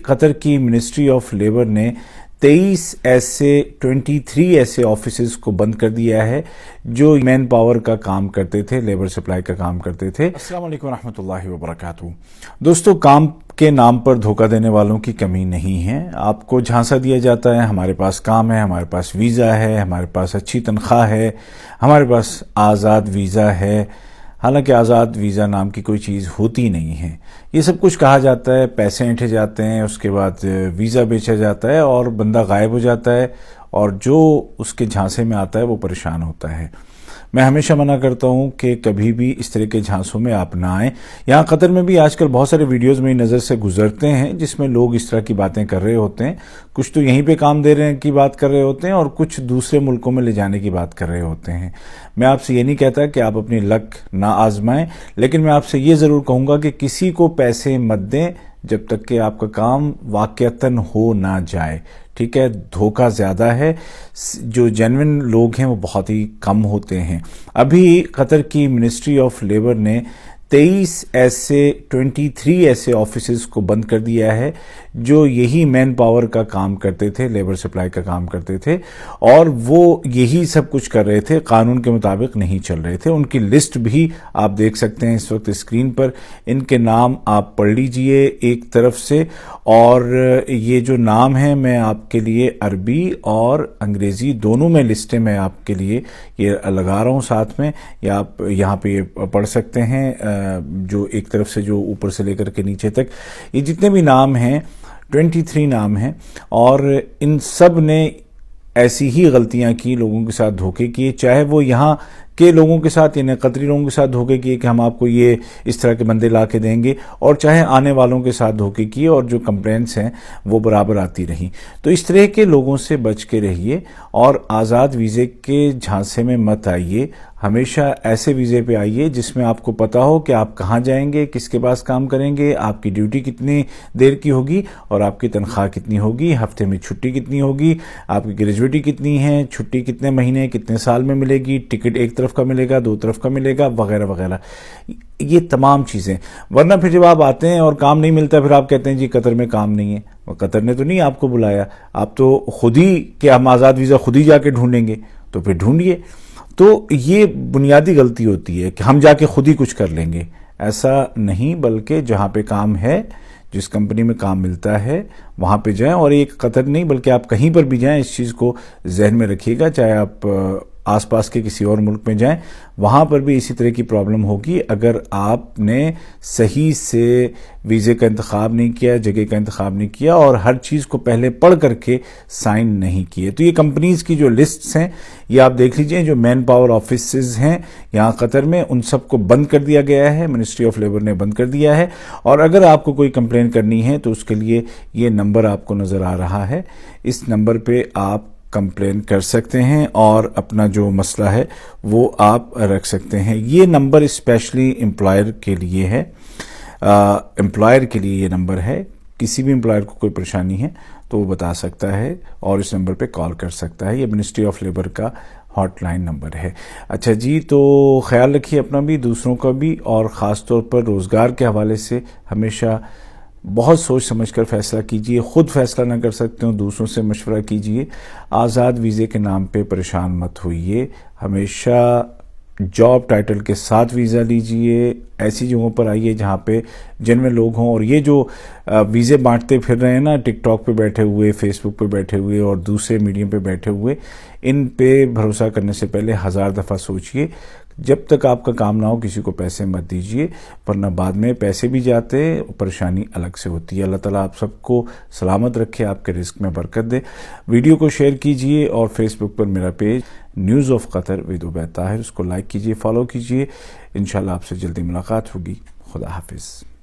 قطر کی ministry of labour نے 23 ایسے آفیسز کو بند کر دیا ہے جو مین پاور کا کام کرتے تھے، لیبر سپلائی کا کام کرتے تھے۔ السلام علیکم ورحمۃ اللہ وبرکاتہ۔ دوستو، کام کے نام پر دھوکہ دینے والوں کی کمی نہیں ہے۔ آپ کو جھانسا دیا جاتا ہے ہمارے پاس کام ہے، ہمارے پاس ویزا ہے، ہمارے پاس اچھی تنخواہ ہے، ہمارے پاس آزاد ویزا ہے، حالانکہ آزاد ویزا نام کی کوئی چیز ہوتی نہیں ہے۔ یہ سب کچھ کہا جاتا ہے، پیسے اینٹھے جاتے ہیں، اس کے بعد ویزا بیچا جاتا ہے اور بندہ غائب ہو جاتا ہے، اور جو اس کے جھانسے میں آتا ہے وہ پریشان ہوتا ہے۔ میں ہمیشہ منع کرتا ہوں کہ کبھی بھی اس طرح کے جھانسوں میں آپ نہ آئیں۔ یہاں قطر میں بھی آج کل بہت سارے ویڈیوز میری نظر سے گزرتے ہیں جس میں لوگ اس طرح کی باتیں کر رہے ہوتے ہیں، کچھ تو یہیں پہ کام دے رہے کی بات کر رہے ہوتے ہیں اور کچھ دوسرے ملکوں میں لے جانے کی بات کر رہے ہوتے ہیں۔ میں آپ سے یہ نہیں کہتا کہ آپ اپنی لک نہ آزمائیں، لیکن میں آپ سے یہ ضرور کہوں گا کہ کسی کو پیسے مت دیں جب تک کہ آپ کا کام واقعتاً ہو نہ جائے، ٹھیک ہے؟ دھوکہ زیادہ ہے، جو جینوئن لوگ ہیں وہ بہت ہی کم ہوتے ہیں۔ ابھی قطر کی منسٹری آف لیبر نے 23 ایسے آفیسز کو بند کر دیا ہے جو یہی مین پاور کا کام کرتے تھے، لیبر سپلائی کا کام کرتے تھے، اور وہ یہی سب کچھ کر رہے تھے، قانون کے مطابق نہیں چل رہے تھے۔ ان کی لسٹ بھی آپ دیکھ سکتے ہیں اس وقت اسکرین پر، ان کے نام آپ پڑھ لیجئے ایک طرف سے، اور یہ جو نام ہیں میں آپ کے لیے عربی اور انگریزی دونوں میں لسٹیں میں آپ کے لیے یہ لگا رہا ہوں ساتھ میں، یا آپ یہاں پہ یہ پڑھ سکتے ہیں، جو ایک طرف سے جو اوپر سے لے کر کے نیچے تک یہ جتنے بھی نام ہیں 23 نام ہیں، اور ان سب نے ایسی ہی غلطیاں کی، لوگوں کے ساتھ دھوکے کیے، چاہے وہ یہاں کے لوگوں کے ساتھ یعنی قطری لوگوں کے ساتھ دھوکے کیے کہ ہم آپ کو یہ اس طرح کے بندے لا کے دیں گے، اور چاہے آنے والوں کے ساتھ دھوکے کیے، اور جو کمپلینٹس ہیں وہ برابر آتی رہیں۔ تو اس طرح کے لوگوں سے بچ کے رہیے اور آزاد ویزے کے جھانسے میں مت آئیے۔ ہمیشہ ایسے ویزے پہ آئیے جس میں آپ کو پتا ہو کہ آپ کہاں جائیں گے، کس کے پاس کام کریں گے، آپ کی ڈیوٹی کتنی دیر کی ہوگی اور آپ کی تنخواہ کتنی ہوگی، ہفتے میں چھٹی کتنی ہوگی، آپ کی گریجویٹی کتنی ہے، چھٹی کتنے مہینے کتنے سال میں ملے گی، ٹکٹ ایک طرف کا ملے گا، دو طرف کا ملے گا، وغیرہ وغیرہ، یہ تمام چیزیں۔ ورنہ پھر جب آپ آتے ہیں اور کام نہیں ملتا پھر آپ کہتے ہیں جی قطر میں کام نہیں ہے۔ قطر نے تو نہیں آپ کو بلایا، آپ تو خود ہی کہ ہم آزاد ویزا خود ہی جا کے ڈھونڈیں گے، تو پھر ڈھونڈیے۔ تو یہ بنیادی غلطی ہوتی ہے کہ ہم جا کے خود ہی کچھ کر لیں گے، ایسا نہیں، بلکہ جہاں پہ کام ہے، جس کمپنی میں کام ملتا ہے وہاں پہ جائیں، اور ایک قطر نہیں بلکہ آپ کہیں پر بھی جائیں، اس چیز کو ذہن میں رکھیے گا، چاہے آپ آس پاس کے کسی اور ملک میں جائیں، وہاں پر بھی اسی طرح کی پرابلم ہوگی اگر آپ نے صحیح سے ویزے کا انتخاب نہیں کیا، جگہ کا انتخاب نہیں کیا، اور ہر چیز کو پہلے پڑھ کر کے سائن نہیں کیے۔ تو یہ کمپنیز کی جو لسٹس ہیں یہ آپ دیکھ لیجئے، جو مین پاور آفیسز ہیں یہاں قطر میں ان سب کو بند کر دیا گیا ہے، منسٹری آف لیبر نے بند کر دیا ہے۔ اور اگر آپ کو کوئی کمپلین کرنی ہے تو اس کے لیے یہ نمبر آپ کو نظر آ رہا ہے، اس نمبر پہ آپ کمپلین کر سکتے ہیں اور اپنا جو مسئلہ ہے وہ آپ رکھ سکتے ہیں۔ یہ نمبر اسپیشلی امپلائر کے لیے ہے، امپلائر کے لیے یہ نمبر ہے، کسی بھی امپلائر کو کوئی پریشانی ہے تو وہ بتا سکتا ہے اور اس نمبر پہ کال کر سکتا ہے۔ یہ منسٹری آف لیبر کا ہاٹ لائن نمبر ہے۔ اچھا جی، تو خیال رکھیے اپنا بھی، دوسروں کا بھی، اور خاص طور پر روزگار کے حوالے سے ہمیشہ بہت سوچ سمجھ کر فیصلہ کیجئے۔ خود فیصلہ نہ کر سکتے ہوں دوسروں سے مشورہ کیجئے۔ آزاد ویزے کے نام پہ پریشان مت ہوئیے، ہمیشہ جاب ٹائٹل کے ساتھ ویزا لیجئے، ایسی جگہوں پر آئیے جہاں پہ جنوین لوگ ہوں، اور یہ جو ویزے بانٹتے پھر رہے ہیں نا، ٹک ٹاک پہ بیٹھے ہوئے، فیس بک پہ بیٹھے ہوئے اور دوسرے میڈیم پہ بیٹھے ہوئے، ان پہ بھروسہ کرنے سے پہلے 1000 دفعہ سوچئے۔ جب تک آپ کا کام نہ ہو کسی کو پیسے مت دیجئے، ورنہ بعد میں پیسے بھی جاتے، پریشانی الگ سے ہوتی ہے۔ اللہ تعالیٰ آپ سب کو سلامت رکھے، آپ کے رزق میں برکت دے۔ ویڈیو کو شیئر کیجئے، اور فیس بک پر میرا page news of Qatar with Ubaid Tahir, اس کو لائک کیجئے، فالو کیجئے۔ انشاءاللہ آپ سے جلدی ملاقات ہوگی۔ خدا حافظ۔